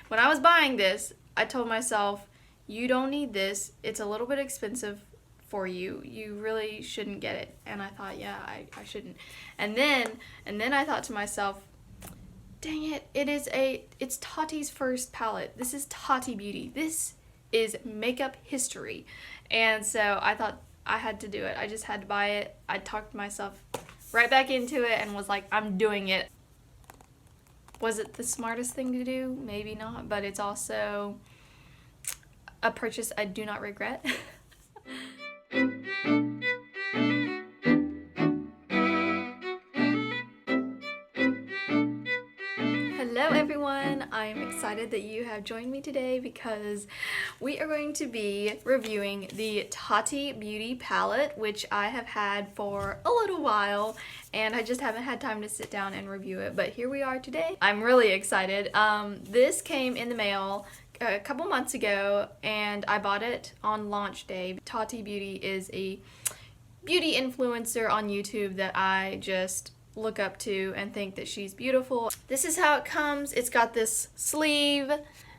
when I was buying this, I told myself, you don't need this. It's a little bit expensive for you. You really shouldn't get it. And I thought, yeah, I shouldn't. And then I thought to myself, dang it, it's Tati's first palette. This is Tati Beauty. This is makeup history. And so I thought I had to do it. I just had to buy it. I talked myself right back into it and was like, I'm doing it. Was it the smartest thing to do? Maybe not, but it's also a purchase I do not regret. Hello everyone, I'm excited that you have joined me today because we are going to be reviewing the Tati Beauty palette, which I have had for a little while and I just haven't had time to sit down and review it, but here we are today. I'm really excited. This came in the mail a couple months ago and I bought it on launch day. Tati Beauty is a beauty influencer on YouTube that I just look up to and think that she's beautiful. This is how it comes. It's got this sleeve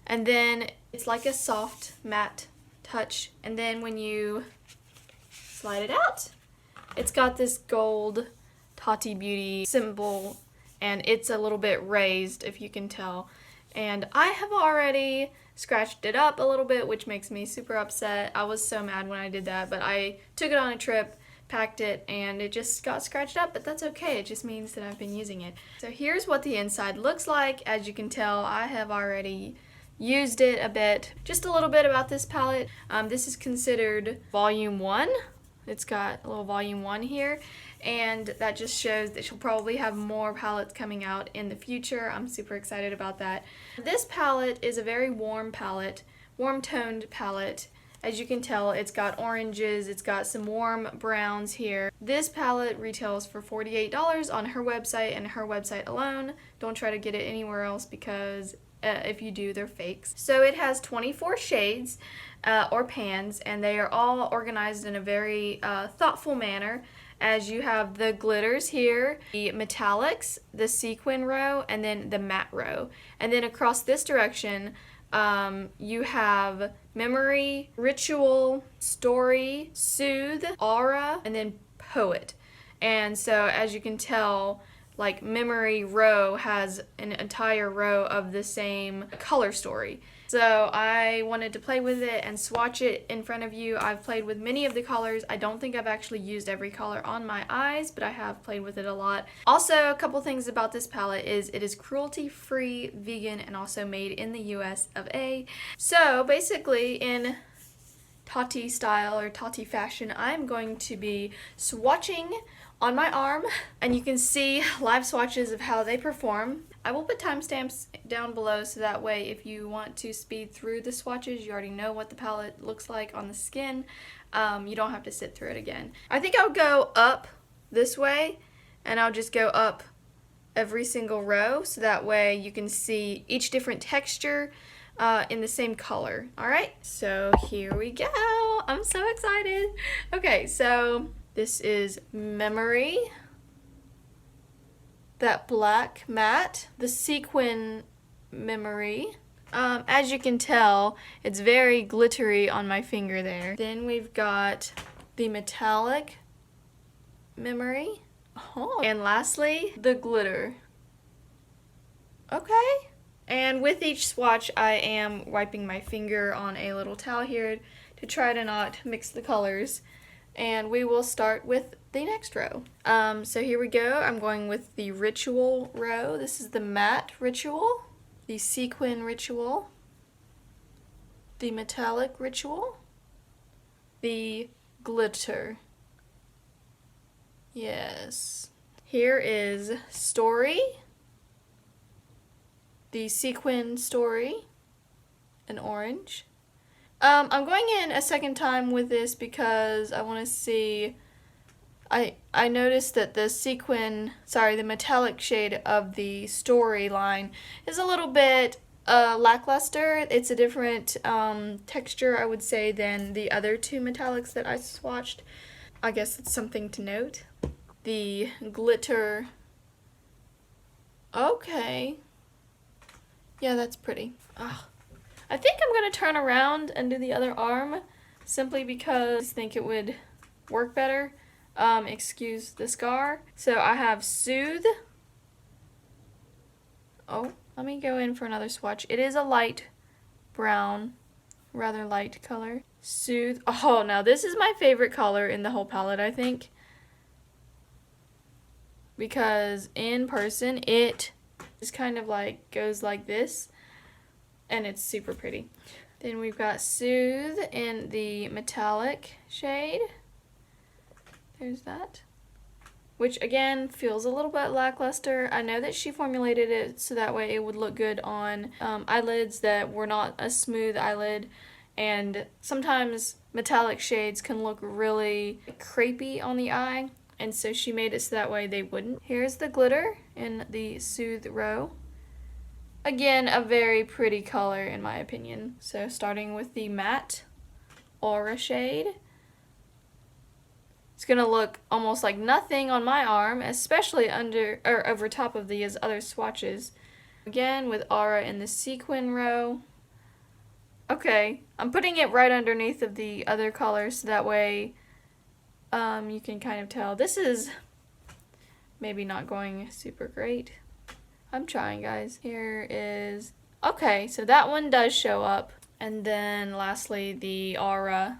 and then it's like a soft matte touch, and then when you slide it out, it's got this gold Tati Beauty symbol and it's a little bit raised, if you can tell. And I have already scratched it up a little bit, which makes me super upset. I was so mad when I did that, but I took it on a trip, packed it, and it just got scratched up, but that's okay. It just means that I've been using it. So here's what the inside looks like. As you can tell, I have already used it a bit. Just a little bit about this palette. This is considered volume 1. It's got a little volume 1 here, and that just shows that she'll probably have more palettes coming out in the future. I'm super excited about that. This palette is a very warm palette, warm-toned palette. As you can tell, it's got oranges, it's got some warm browns here. This palette retails for $48 on her website and her website alone. Don't try to get it anywhere else because if you do, they're fakes. So it has 24 shades or pans, and they are all organized in a very thoughtful manner, as you have the glitters here, the metallics, the sequin row, and then the matte row. And then across this direction, you have memory, ritual, story, soothe, aura, and then poet. And so as you can tell, like memory row has an entire row of the same color story. So I wanted to play with it and swatch it in front of you. I've played with many of the colors. I don't think I've actually used every color on my eyes, but I have played with it a lot. Also, a couple things about this palette is it is cruelty-free, vegan, and also made in the US of A. So basically, in Tati style or Tati fashion, I'm going to be swatching on my arm, and you can see live swatches of how they perform. I will put timestamps down below so that way if you want to speed through the swatches, you already know what the palette looks like on the skin. You don't have to sit through it again. I think I'll go up this way, and I'll just go up every single row so that way you can see each different texture in the same color. Alright, so here we go. I'm so excited. Okay, so this is Memory, that black matte, the sequin Memory. As you can tell, it's very glittery on my finger there. Then we've got the metallic Memory. Oh. And lastly, the glitter. Okay. And with each swatch, I am wiping my finger on a little towel here to try to not mix the colors. And we will start with the next row. So here we go. I'm going with the ritual row. This is the matte ritual, the sequin ritual, the metallic ritual, the glitter. Yes. Here is story, the sequin story, an orange. I'm going in a second time with this because I want to see, I noticed that the metallic shade of the storyline is a little bit lackluster. It's a different texture, I would say, than the other two metallics that I swatched. I guess it's something to note. The glitter, okay. Yeah, that's pretty. Ugh. I think I'm going to turn around and do the other arm simply because I think it would work better. Excuse the scar. So I have Soothe. Oh, let me go in for another swatch. It is a light brown, rather light color. Soothe. Oh, now this is my favorite color in the whole palette, I think. Because in person, it is kind of like, goes like this. And it's super pretty. Then we've got Soothe in the metallic shade. There's that. Which again feels a little bit lackluster. I know that she formulated it so that way it would look good on eyelids that were not a smooth eyelid. And sometimes metallic shades can look really crepey on the eye. And so she made it so that way they wouldn't. Here's the glitter in the Soothe row. Again, a very pretty color in my opinion. So starting with the matte Aura shade. It's gonna look almost like nothing on my arm, especially under or over top of these other swatches. Again, with Aura in the sequin row. Okay, I'm putting it right underneath of the other colors so that way you can kind of tell. This is maybe not going super great. I'm trying, guys. Here is, okay, so that one does show up. And then lastly, the Aura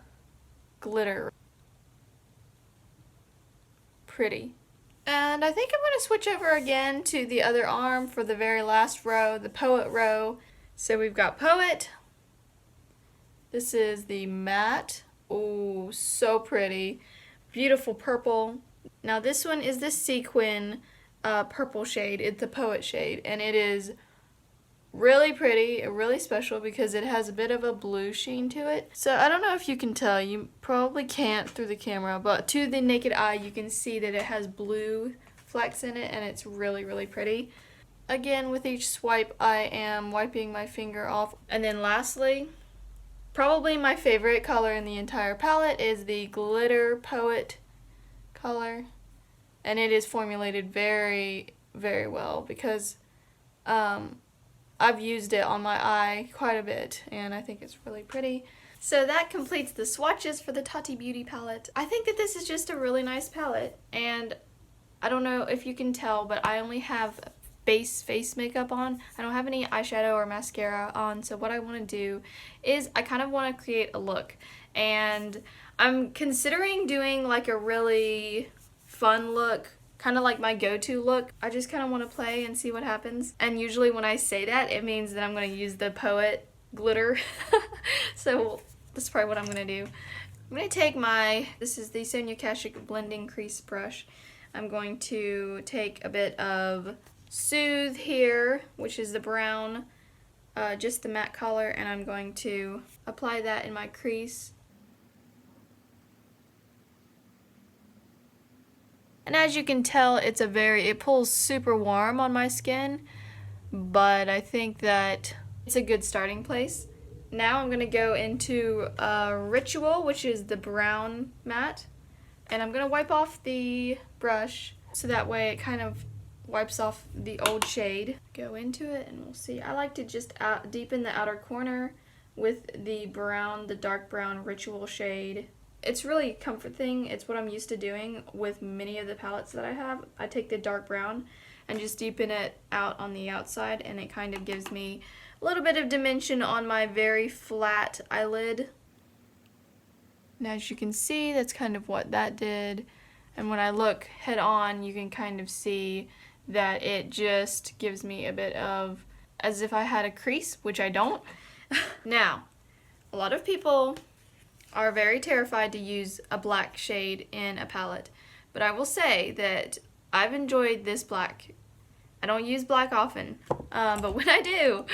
glitter. Pretty. And I think I'm going to switch over again to the other arm for the very last row, the Poet row. So we've got Poet. This is the matte. Oh, so pretty. Beautiful purple. Now this one is the sequin purple shade. It's the Poet shade, and it is really pretty, really special because it has a bit of a blue sheen to it. So I don't know if you can tell, you probably can't through the camera, but to the naked eye you can see that it has blue flecks in it, and it's really, really pretty. Again, with each swipe I am wiping my finger off. And then lastly, probably my favorite color in the entire palette is the Glitter Poet color. And it is formulated very, very well because I've used it on my eye quite a bit and I think it's really pretty. So that completes the swatches for the Tati Beauty palette. I think that this is just a really nice palette, and I don't know if you can tell, but I only have base face makeup on. I don't have any eyeshadow or mascara on, so what I want to do is I kind of want to create a look, and I'm considering doing like a really fun look, kind of like my go-to look. I just kind of want to play and see what happens, and usually when I say that, it means that I'm going to use the Poet glitter. So that's probably what I'm going to do. I'm going to take this is the Sonia Kashuk blending crease brush. I'm going to take a bit of Soothe here, which is the brown, just the matte color, and I'm going to apply that in my crease. And as you can tell, it pulls super warm on my skin, but I think that it's a good starting place. Now I'm going to go into Ritual, which is the brown matte, and I'm going to wipe off the brush so that way it kind of wipes off the old shade. Go into it and we'll see. I like to just deepen the outer corner with the brown, the dark brown Ritual shade. It's really a comfort thing. It's what I'm used to doing with many of the palettes that I have. I take the dark brown and just deepen it out on the outside, and it kind of gives me a little bit of dimension on my very flat eyelid. And as you can see, that's kind of what that did. And when I look head on, you can kind of see that it just gives me a bit of, as if I had a crease, which I don't. Now, a lot of people are very terrified to use a black shade in a palette, but I will say that I've enjoyed this black. I don't use black often, but when I do,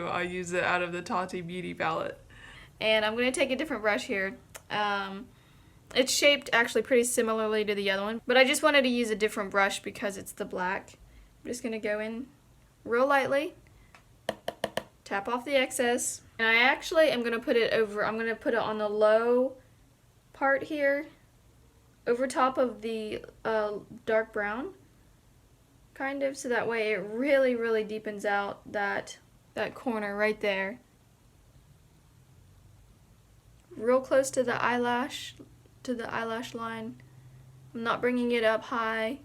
I use it out of the Tati Beauty palette. And I'm going to take a different brush here. It's shaped actually pretty similarly to the other one, but I just wanted to use a different brush because it's the black. I'm just going to go in real lightly, tap off the excess, and I actually am going to put it over, I'm going to put it on the low part here, over top of the dark brown kind of, so that way it really, really deepens out that corner right there. Real close to the eyelash line. I'm not bringing it up high.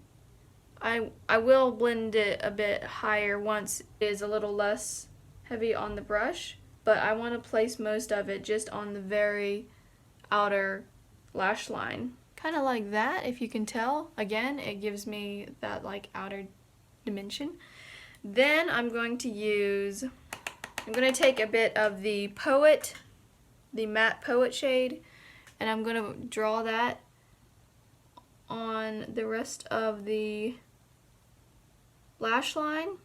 I will blend it a bit higher once it is a little less heavy on the brush, but I want to place most of it just on the very outer lash line. Kind of like that, if you can tell. Again, it gives me that like outer dimension. Then I'm going to take a bit of the matte Poet shade, and I'm going to draw that on the rest of the lash line.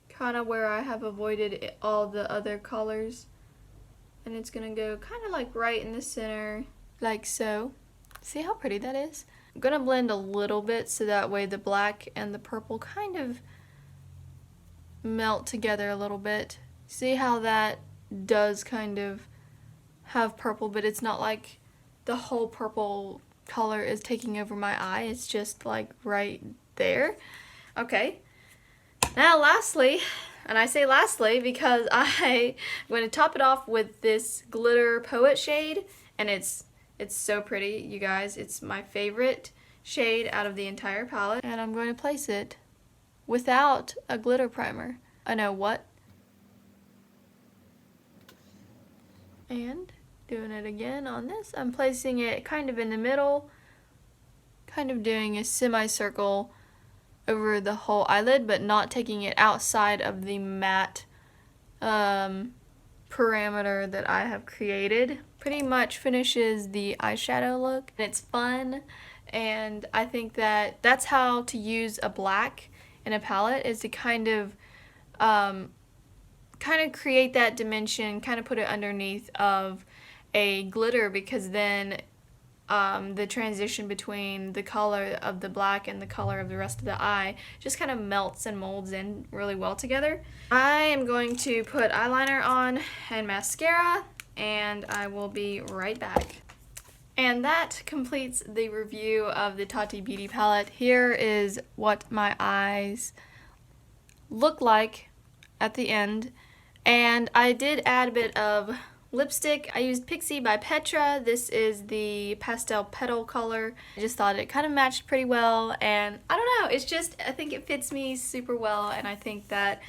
Kind of where I have avoided all the other colors. And it's going to go kind of like right in the center, like so. See how pretty that is? I'm going to blend a little bit so that way the black and the purple kind of melt together a little bit. See how that does kind of have purple, but it's not like the whole purple color is taking over my eye. It's just like right there. Okay. Now lastly, and I say lastly because I'm going to top it off with this glitter Poet shade, and it's so pretty, you guys. It's my favorite shade out of the entire palette, and I'm going to place it without a glitter primer. I know what. And doing it again on this. I'm placing it kind of in the middle, kind of doing a semicircle over the whole eyelid, but not taking it outside of the matte parameter that I have created. Pretty much finishes the eyeshadow look, and it's fun, and I think that that's how to use a black in a palette, is to kind of create that dimension, kind of put it underneath of a glitter, because then the transition between the color of the black and the color of the rest of the eye just kind of melts and molds in really well together. I am going to put eyeliner on and mascara, and I will be right back. And that completes the review of the Tati Beauty palette. Here is what my eyes look like at the end. And I did add a bit of lipstick. I used Pixie by Petra. This is the pastel petal color. I just thought it kind of matched pretty well, and I don't know, it's just, I think it fits me super well, and I think that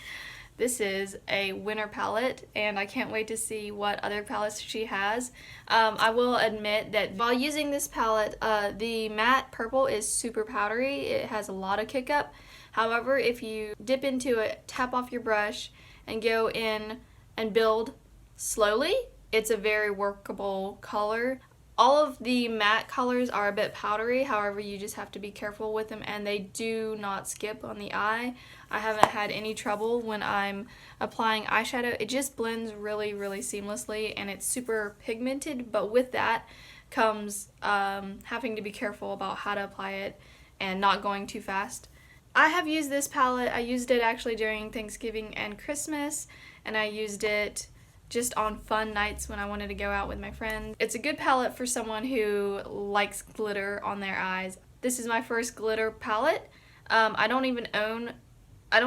this is a winner palette, and I can't wait to see what other palettes she has. I will admit that while using this palette, the matte purple is super powdery. It has a lot of kick up. However, if you dip into it, tap off your brush, and go in and build slowly, it's a very workable color. All of the matte colors are a bit powdery, however you just have to be careful with them, and they do not skip on the eye. I haven't had any trouble when I'm applying eyeshadow. It just blends really, really seamlessly, and it's super pigmented, but with that comes having to be careful about how to apply it and not going too fast. I have used this palette. I used it actually during Thanksgiving and Christmas, and I used it just on fun nights when I wanted to go out with my friends. It's a good palette for someone who likes glitter on their eyes. This is my first glitter palette. I don't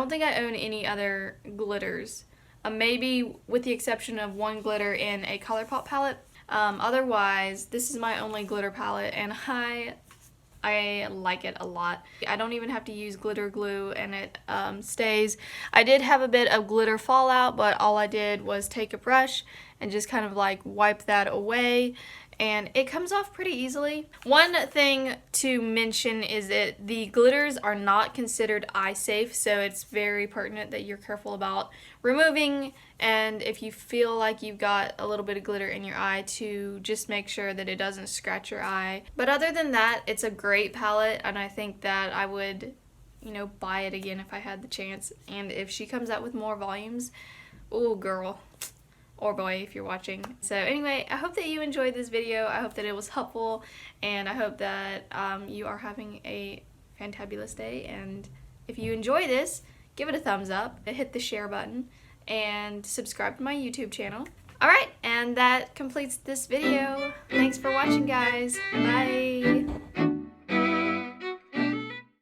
think I own any other glitters. Maybe with the exception of one glitter in a ColourPop palette. Otherwise, this is my only glitter palette, and I like it a lot. I don't even have to use glitter glue, and it stays. I did have a bit of glitter fallout, but all I did was take a brush and just kind of like wipe that away, and it comes off pretty easily. One thing to mention is that the glitters are not considered eye safe, so it's very pertinent that you're careful about removing, and if you feel like you've got a little bit of glitter in your eye, to just make sure that it doesn't scratch your eye. But other than that, it's a great palette, and I think that I would, buy it again if I had the chance. And if she comes out with more volumes, oh girl, or boy if you're watching. So anyway, I hope that you enjoyed this video. I hope that it was helpful, and I hope that you are having a fantabulous day. And if you enjoy this, give it a thumbs up, hit the share button, and subscribe to my YouTube channel. Alright, and that completes this video. Thanks for watching, guys. Bye!